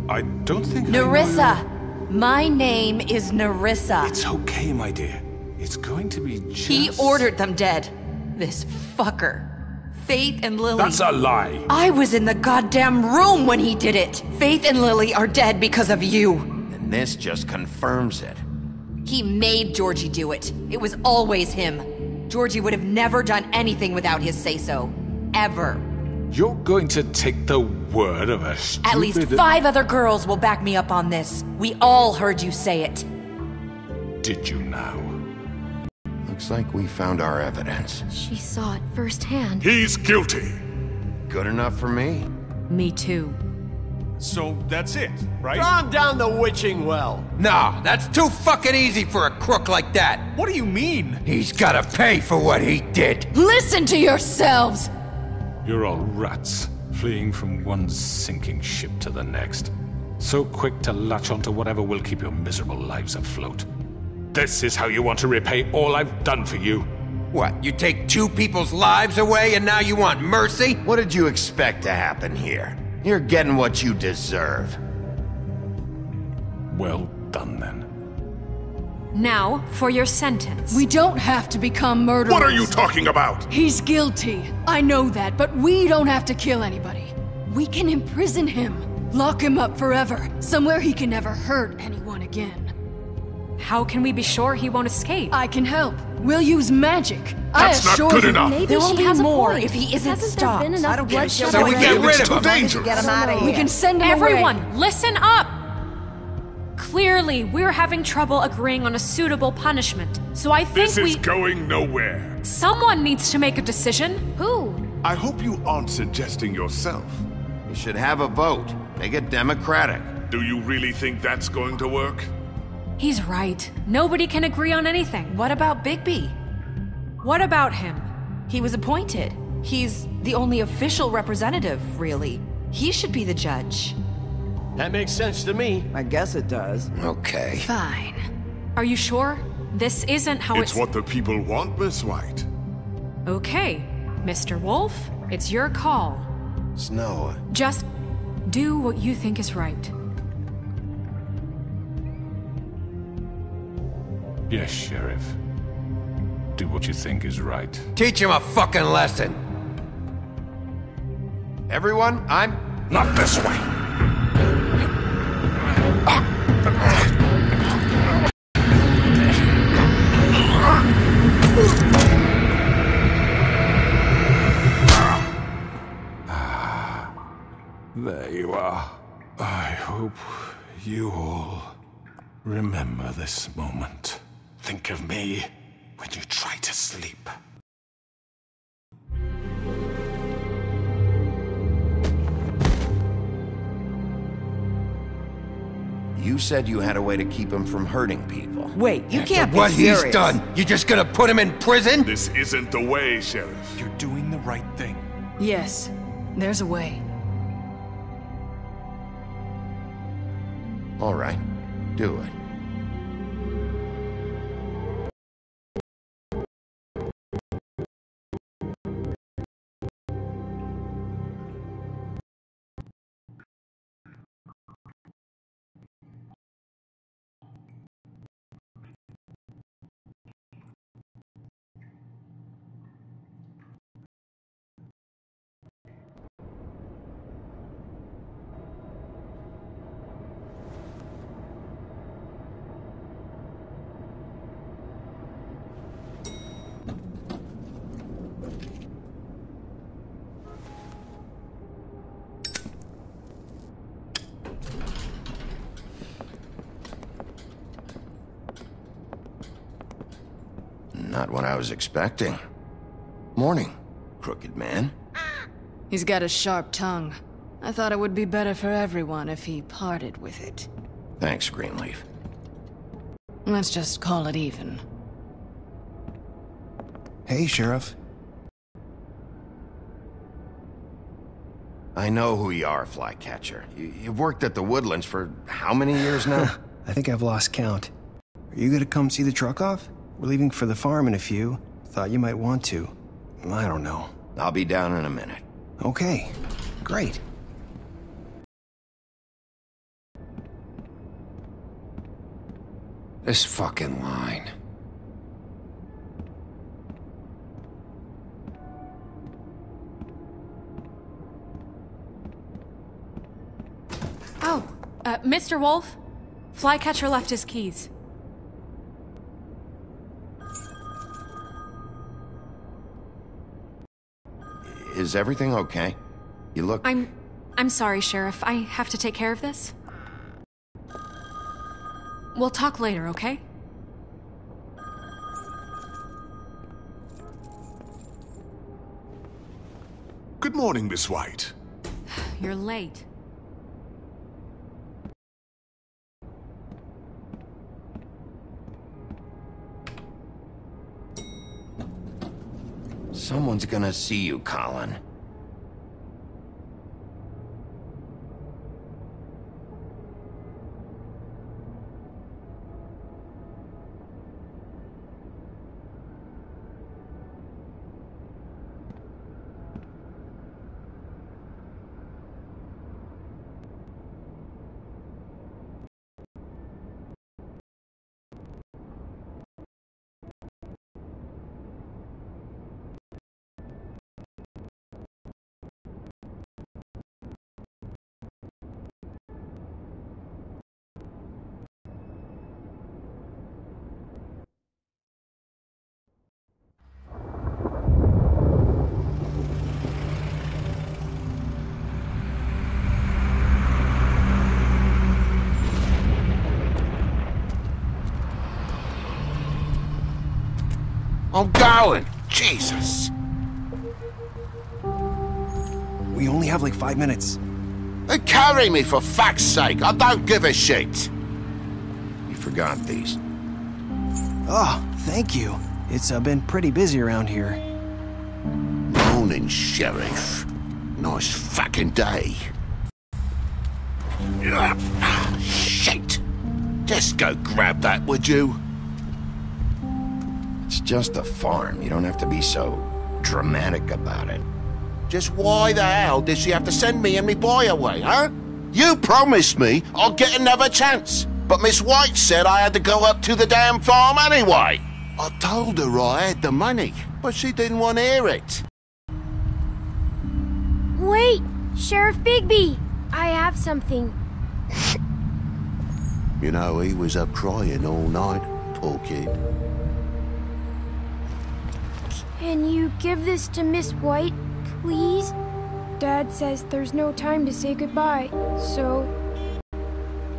I don't think Nerissa! My name is Nerissa. It's okay, my dear. It's going to be just... He ordered them dead. This fucker. Faith and Lily. That's a lie. I was in the goddamn room when he did it. Faith and Lily are dead because of you. And this just confirms it. He made Georgie do it. It was always him. Georgie would have never done anything without his say-so. Ever. You're going to take the word of a stupid... At least 5 other girls will back me up on this. We all heard you say it. Did you now? Looks like we found our evidence. She saw it firsthand. He's guilty. Good enough for me. Me too. So that's it, right? Calm down the witching well. No, that's too fucking easy for a crook like that. What do you mean? He's gotta pay for what he did. Listen to yourselves! You're all rats, fleeing from one sinking ship to the next. So quick to latch onto whatever will keep your miserable lives afloat. This is how you want to repay all I've done for you? What, you take 2 people's lives away and now you want mercy? What did you expect to happen here? You're getting what you deserve. Well done, then. Now, for your sentence. We don't have to become murderers. What are you talking about? He's guilty. I know that, but we don't have to kill anybody. We can imprison him. Lock him up forever. Somewhere he can never hurt anyone again. How can we be sure he won't escape? I can help. We'll use magic. That's not good enough. Maybe there will she be has more a point. if he isn't Hasn't stopped. There been enough I don't get it. bloodshed So we already? get rid of It's too him. dangerous. Get him out of here. We can send him Everyone, away. listen up! Clearly, we're having trouble agreeing on a suitable punishment. So I think This is going nowhere. someone needs to make a decision. Who? I hope you aren't suggesting yourself. You should have a vote. Make it democratic. Do you really think that's going to work? He's right. Nobody can agree on anything. What about Bigby? What about him? He was appointed. He's the only official representative, really. He should be the judge. That makes sense to me. I guess it does. Okay. Fine. Are you sure? This isn't how It's what the people want, Miss White. Okay, Mr. Wolf, it's your call. Snow. Just do what you think is right. Yes, Sheriff. Do what you think is right. Teach him a fucking lesson. Everyone, I'm... Not this way. There you are. I hope you all remember this moment. Think of me when you try to sleep. You said you had a way to keep him from hurting people. Wait, you can't be What serious. he's done, you just gonna put him in prison? This isn't the way, Sheriff. You're doing the right thing. Yes, there's a way. All right, do it. Not what I was expecting. Morning, crooked man. He's got a sharp tongue. I thought it would be better for everyone if he parted with it. Thanks, Greenleaf. Let's just call it even. Hey, Sheriff. I know who you are, Flycatcher. You've worked at the Woodlands for how many years now? I think I've lost count. Are you gonna come see the truck off? We're leaving for the farm in a few. Thought you might want to. I don't know. I'll be down in a minute. Okay, great. This fucking line. Oh, Mr. Wolf, Flycatcher left his keys. Is everything okay? You look... I'm sorry, Sheriff. I have to take care of this. We'll talk later, okay? Good morning, Miss White. You're late. Someone's gonna see you, Colin. I'm going. Jesus. We only have like 5 minutes. Carry me for fuck's sake. I don't give a shit. You forgot these. Oh, thank you. It's been pretty busy around here. Morning, Sheriff. Nice fucking day. Shit. Just go grab that, would you? It's just a farm. You don't have to be so dramatic about it. Just why the hell did she have to send me and me boy away, huh? You promised me I'll get another chance, but Miss White said I had to go up to the damn farm anyway. I told her I had the money, but she didn't want to hear it. Wait, Sheriff Bigby, I have something. You know, he was up crying all night, poor kid. Can you give this to Miss White, please? Dad says there's no time to say goodbye, so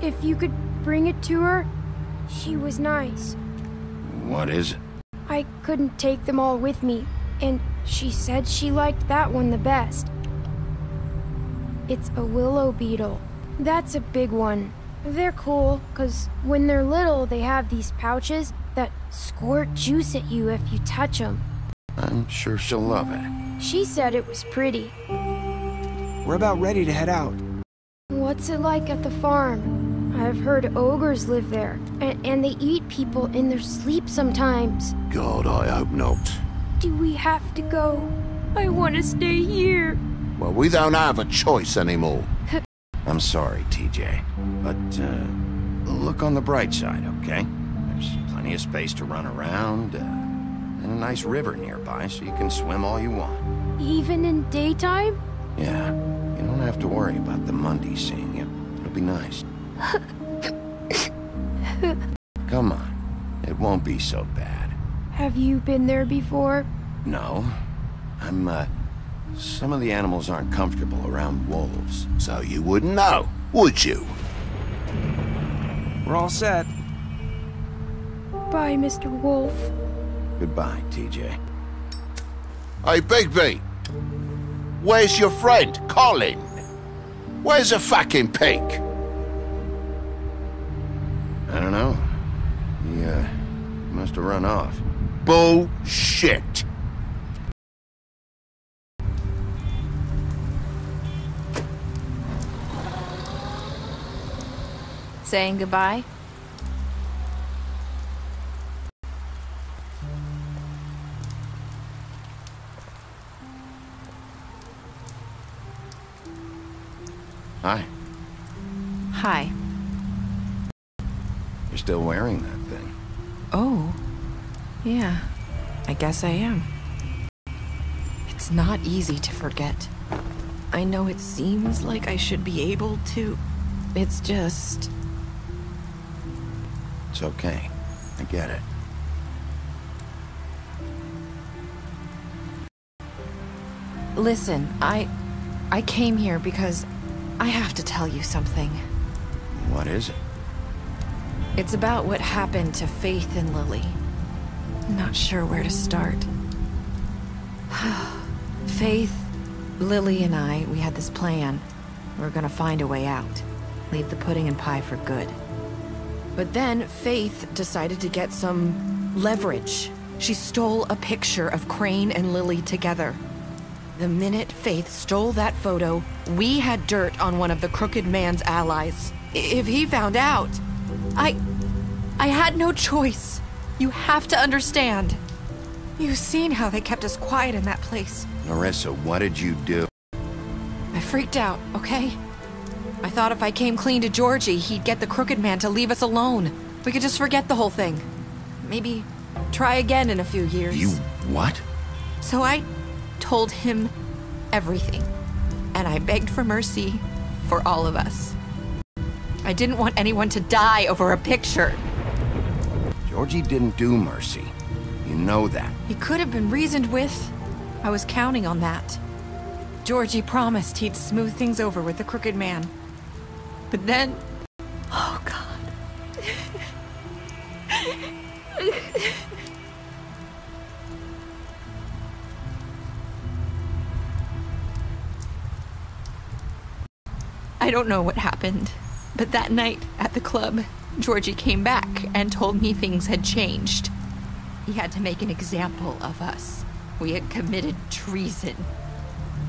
if you could bring it to her, she was nice. What is it? I couldn't take them all with me, and she said she liked that one the best. It's a willow beetle. That's a big one. They're cool, 'cause when they're little, they have these pouches that squirt juice at you if you touch them. I'm sure she'll love it. She said it was pretty. We're about ready to head out. What's it like at the farm? I've heard ogres live there, and they eat people in their sleep sometimes. God, I hope not. Do we have to go? I want to stay here. Well, we don't have a choice anymore. I'm sorry, TJ, but look on the bright side, okay? There's plenty of space to run around, and a nice river nearby so you can swim all you want. Even in daytime? Yeah, you don't have to worry about the Mundies seeing you. It'll be nice. Come on, it won't be so bad. Have you been there before? No, some of the animals aren't comfortable around wolves. So you wouldn't know, would you? We're all set. Bye, Mr. Wolf. Goodbye, TJ. Hey, Bigby. Where's your friend, Colin? Where's the fucking pig? I don't know. He must have run off. Bullshit. Saying goodbye? Hi. Hi. You're still wearing that thing. Oh. Yeah. I guess I am. It's not easy to forget. I know it seems like I should be able to. It's just... It's okay. I get it. Listen, I came here because I have to tell you something. What is it? It's about what happened to Faith and Lily. I'm not sure where to start. Faith, Lily, and I, we had this plan. We were gonna find a way out. Leave the pudding and pie for good. But then Faith decided to get some leverage. She stole a picture of Crane and Lily together. The minute Faith stole that photo, we had dirt on one of the Crooked Man's allies. If he found out, I had no choice. You have to understand. You've seen how they kept us quiet in that place. Marissa, what did you do? I freaked out, okay? I thought if I came clean to Georgie, he'd get the Crooked Man to leave us alone. We could just forget the whole thing. Maybe try again in a few years. You what? So I told him everything. And I begged for mercy for all of us. I didn't want anyone to die over a picture. Georgie didn't do mercy. You know that. He could have been reasoned with. I was counting on that. Georgie promised he'd smooth things over with the Crooked Man. But then... Oh, God. I don't know what happened, but that night at the club, Georgie came back and told me things had changed. He had to make an example of us. We had committed treason.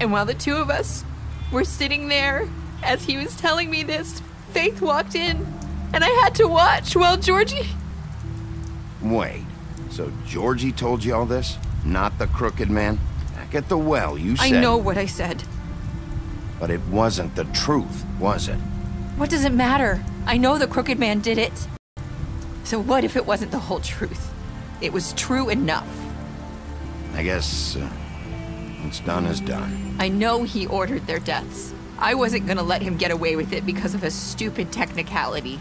And while the two of us were sitting there, as he was telling me this, Faith walked in, and I had to watch while Georgie... Wait, so Georgie told you all this? Not the crooked man? Back at the well, you said... I know what I said. But it wasn't the truth, was it? What does it matter? I know the crooked man did it. So what if it wasn't the whole truth? It was true enough. I guess, what's done is done. I know he ordered their deaths. I wasn't gonna let him get away with it because of a stupid technicality.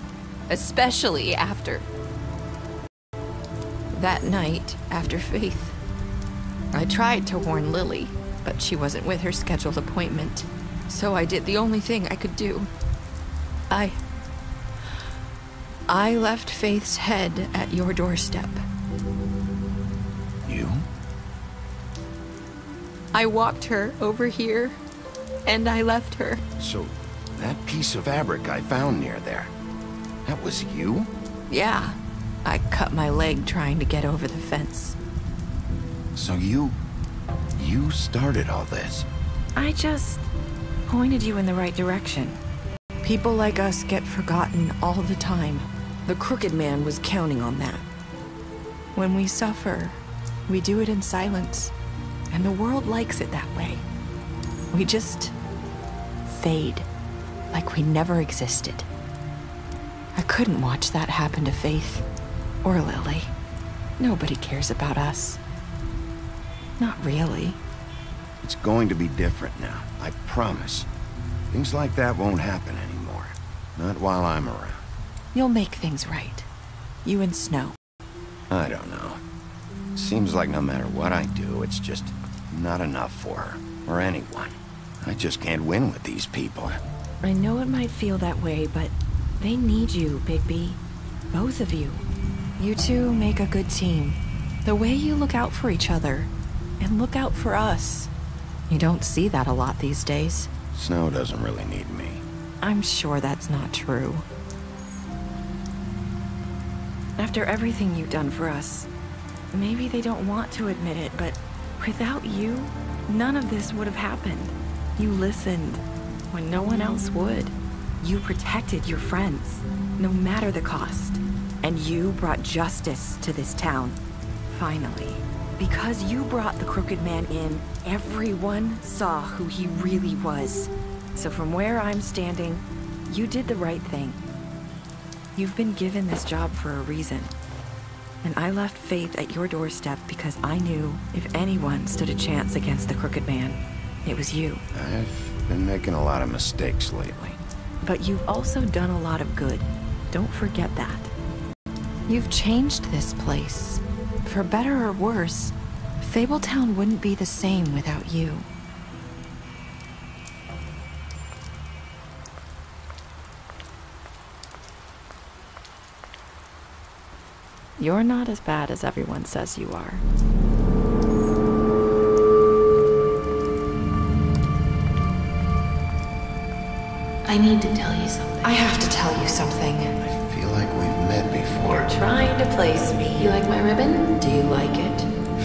Especially after... that night, after Faith. I tried to warn Lily, but she wasn't with her scheduled appointment. So I did the only thing I could do. I left Faith's head at your doorstep. You? I walked her over here, and I left her. So, that piece of fabric I found near there, that was you? Yeah. I cut my leg trying to get over the fence. So you started all this? I just pointed you in the right direction. People like us get forgotten all the time. The crooked man was counting on that. When we suffer, we do it in silence, and the world likes it that way. We just fade, like we never existed. I couldn't watch that happen to Faith, or Lily. Nobody cares about us. Not really. It's going to be different now, I promise. Things like that won't happen anymore. Not while I'm around. You'll make things right. You and Snow. I don't know. Seems like no matter what I do, it's just not enough for her, or anyone. I just can't win with these people. I know it might feel that way, but they need you, Bigby. Both of you. You two make a good team. The way you look out for each other, and look out for us. You don't see that a lot these days. Snow doesn't really need me. I'm sure that's not true. After everything you've done for us, maybe they don't want to admit it, but without you, none of this would have happened. You listened when no one else would. You protected your friends, no matter the cost. And you brought justice to this town. Finally. Because you brought the crooked man in, everyone saw who he really was. So from where I'm standing, you did the right thing. You've been given this job for a reason. And I left Faith at your doorstep because I knew if anyone stood a chance against the crooked man, it was you. I've been making a lot of mistakes lately. But you've also done a lot of good. Don't forget that. You've changed this place. For better or worse, Fabletown wouldn't be the same without you. You're not as bad as everyone says you are. I need to tell you something. I have to tell you something. I feel like we've met before. You're trying to place me. You like my ribbon? Do you like it?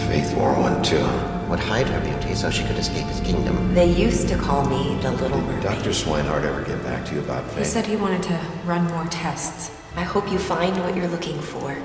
Faith wore one too. Would hide her beauty so she could escape his kingdom. They used to call me the Little Mermaid. Dr. Swinehart ever get back to you about Faith? He said he wanted to run more tests. I hope you find what you're looking for.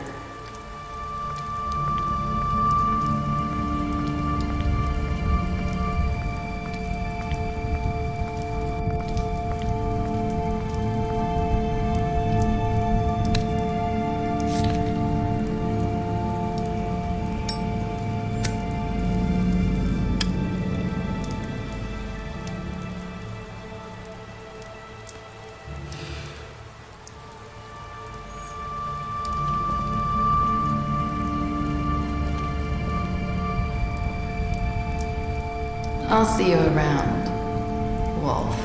I'll see you around, Wolf.